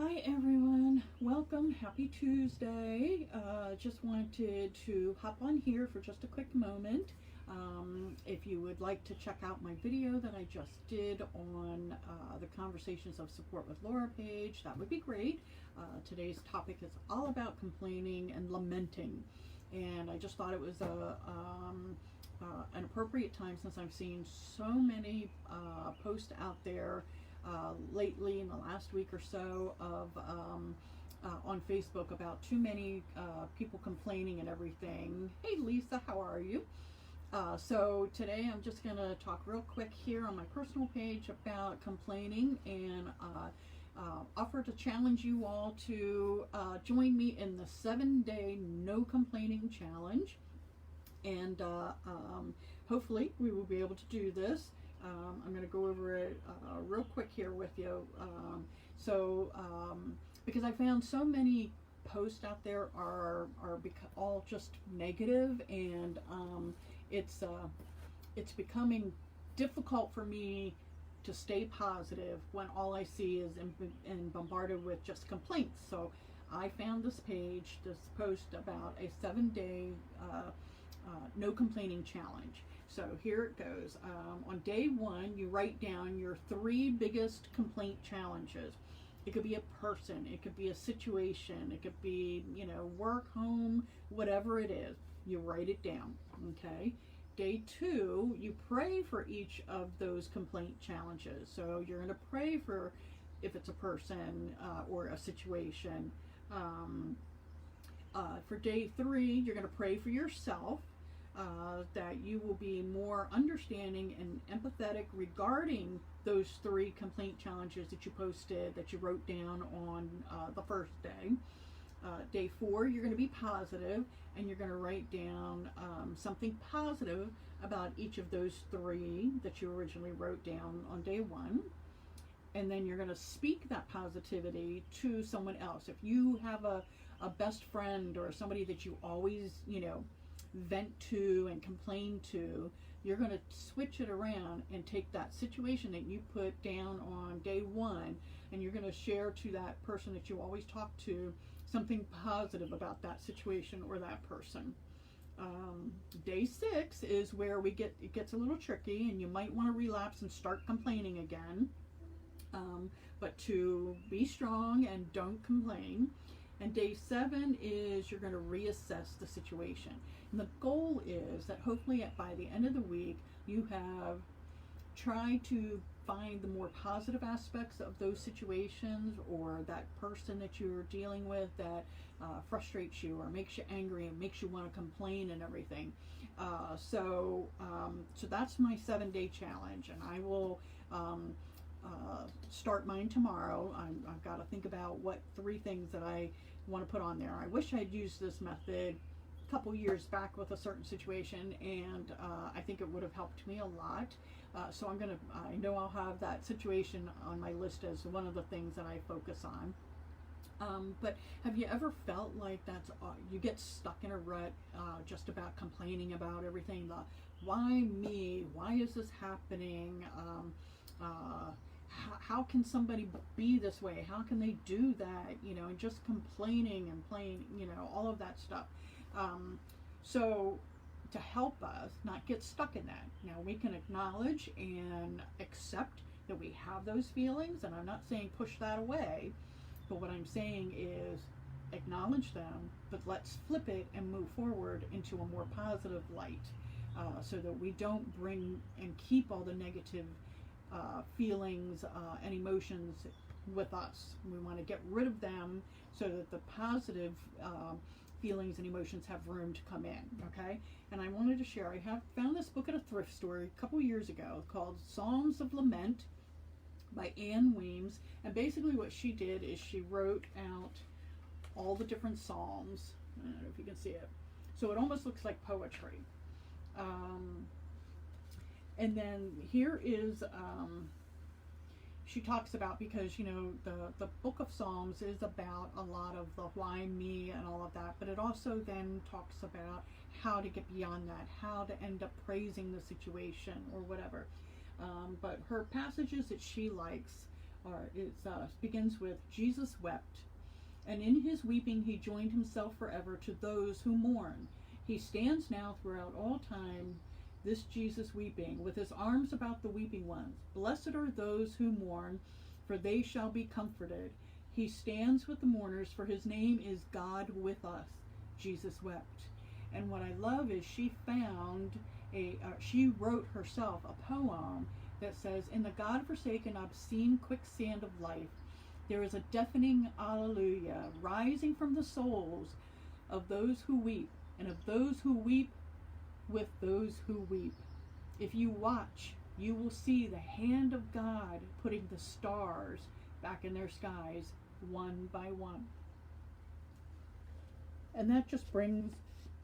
Hi everyone, welcome, happy Tuesday. Just wanted to hop on here for just a quick moment. If you would like to check out my video that I just did on the Conversations of Support with Laura page, that would be great. Today's topic is all about complaining and lamenting, and I just thought it was an appropriate time since I've seen so many posts out there lately in the last week or so of on Facebook about too many people complaining and everything. Hey Lisa, how are you? So today I'm just going to talk real quick here on my personal page about complaining and offer to challenge you all to join me in the 7-day no complaining challenge. And hopefully we will be able to do this. I'm going to go over it real quick here with you. Because I found so many posts out there are all just negative, and it's becoming difficult for me to stay positive when all I see is and bombarded with just complaints. So I found this post about a 7-day no complaining challenge. So here it goes. On day 1, you write down your 3 biggest complaint challenges. It could be a person, it could be a situation, it could be, work, home, whatever it is. You write it down, okay? Day 2, you pray for each of those complaint challenges. So you're going to pray for if it's a person or a situation. For day 3, you're going to pray for yourself. That you will be more understanding and empathetic regarding those 3 complaint challenges that you posted, that you wrote down on the first day. Day 4, you're going to be positive, and you're going to write down something positive about each of those 3 that you originally wrote down on day 1. And then you're going to speak that positivity to someone else. If you have a best friend or somebody that you always, vent to and complain to, you're going to switch it around and take that situation that you put down on day 1, and you're going to share to that person that you always talk to something positive about that situation or that person. Day 6 is where it gets a little tricky, and you might want to relapse and start complaining again. But to be strong and don't complain. And day 7 is you're going to reassess the situation. And the goal is that hopefully by the end of the week, you have tried to find the more positive aspects of those situations or that person that you're dealing with that frustrates you or makes you angry and makes you want to complain and everything. So that's my 7-day challenge, and I will start mine tomorrow. I've got to think about what 3 things that I want to put on there. I wish I'd used this method a couple years back with a certain situation, and I think it would have helped me a lot. So I know I'll have that situation on my list as one of the things that I focus on. But have you ever felt like you get stuck in a rut just about complaining about everything? Why me? Why is this happening? How can somebody be this way? How can they do that? And just complaining and playing, all of that stuff. So to help us not get stuck in that, now we can acknowledge and accept that we have those feelings, and I'm not saying push that away, but what I'm saying is acknowledge them, but let's flip it and move forward into a more positive light, so that we don't bring and keep all the negative feelings and emotions with us. We want to get rid of them so that the positive feelings and emotions have room to come in, okay? And I wanted to share, I found this book at a thrift store a couple years ago called Psalms of Lament by Anne Weems. And basically what she did is she wrote out all the different psalms. I don't know if you can see it. So it almost looks like poetry. And then here is, she talks about, because, the book of Psalms is about a lot of the why me and all of that, but it also then talks about how to get beyond that, how to end up praising the situation or whatever. But her passages that she likes It begins with, Jesus wept, and in his weeping he joined himself forever to those who mourn. He stands now throughout all time, this Jesus weeping, with his arms about the weeping ones. Blessed are those who mourn, for they shall be comforted. He stands with the mourners, for his name is God with us. Jesus wept. And what I love is she wrote herself a poem that says, in the God-forsaken, obscene quicksand of life, there is a deafening alleluia rising from the souls of those who weep, and of those who weep with those who weep. If you watch, you will see the hand of God putting the stars back in their skies one by one. And that just brings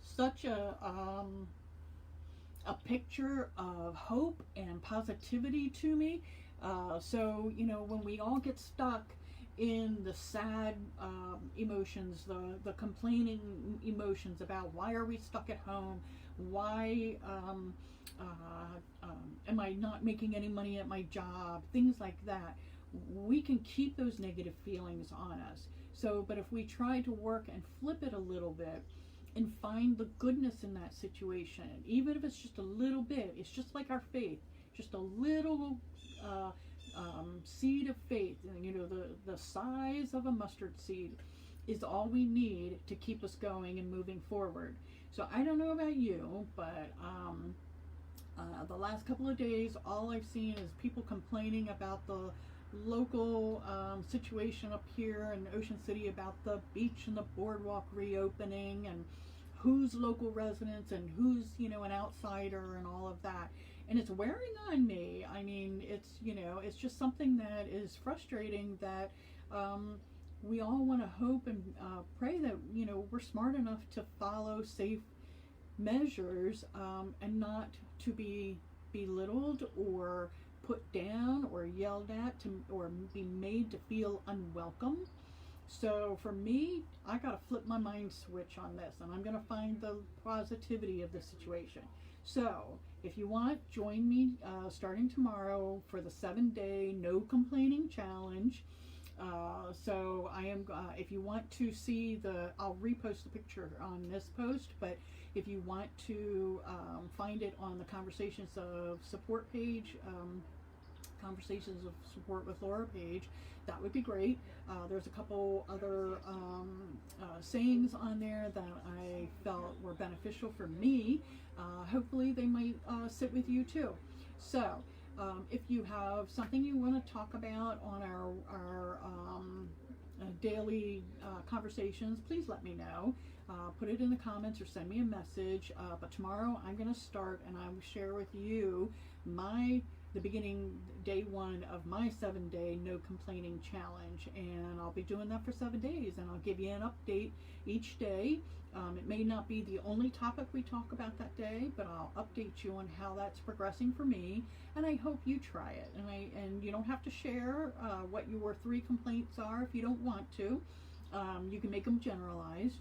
such a picture of hope and positivity to me. So, when we all get stuck in the sad emotions, the complaining emotions about why are we stuck at home, why am I not making any money at my job, things like that, we can keep those negative feelings on us. So, but if we try to work and flip it a little bit and find the goodness in that situation, even if it's just a little bit, it's just like our faith, just a little seed of faith, the size of a mustard seed is all we need to keep us going and moving forward. So I don't know about you, but the last couple of days, all I've seen is people complaining about the local situation up here in Ocean City about the beach and the boardwalk reopening, and who's local residents and who's an outsider and all of that. And it's wearing on me. I mean, it's just something that is frustrating, that we all want to hope and pray that we're smart enough to follow safe measures, and not to be belittled or put down or yelled at, or be made to feel unwelcome. So for me, I got to flip my mind switch on this, and I'm going to find the positivity of the situation. So if you want, join me starting tomorrow for the 7-day no complaining challenge. So I am, if you want to see I'll repost the picture on this post, but if you want to find it on the Conversations of Support page, Conversations of Support with Laura page, that would be great. There's a couple other sayings on there that I felt were beneficial for me. Hopefully they might sit with you too. So if you have something you want to talk about on our daily conversations, please let me know. Put it in the comments or send me a message. But tomorrow I'm going to start, and I will share with you the beginning, day 1 of my 7-day no complaining challenge, and I'll be doing that for 7 days, and I'll give you an update each day. It may not be the only topic we talk about that day, but I'll update you on how that's progressing for me, and I hope you try it. And you don't have to share what your 3 complaints are if you don't want to. You can make them generalized,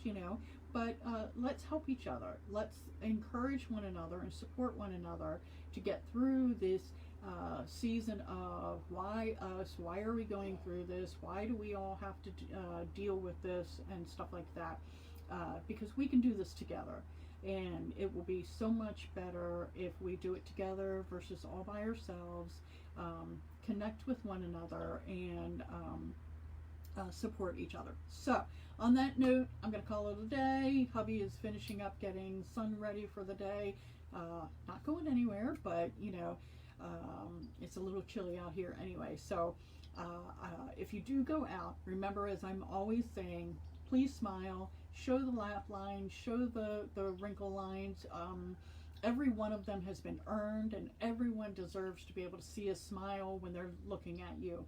but let's help each other. Let's encourage one another and support one another to get through this season of why us, why are we going through this, why do we all have to deal with this and stuff like that, because we can do this together, and it will be so much better if we do it together versus all by ourselves. Connect with one another and support each other. So on that note, I'm going to call it a day. Hubby is finishing up getting Son ready for the day. Not going anywhere, but it's a little chilly out here anyway. So if you do go out, remember, as I'm always saying, please smile, show the laugh lines, show the wrinkle lines. Every one of them has been earned, and everyone deserves to be able to see a smile when they're looking at you.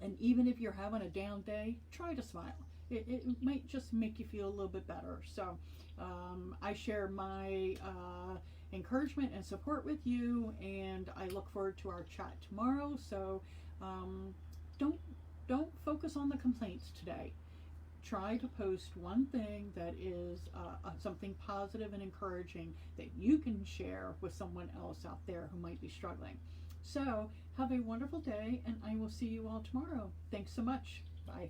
And even if you're having a down day, try to smile. It might just make you feel a little bit better. So I share my encouragement and support with you, and I look forward to our chat tomorrow. So don't focus on the complaints today. Try to post one thing that is something positive and encouraging that you can share with someone else out there who might be struggling. So have a wonderful day, and I will see you all tomorrow. Thanks so much. Bye.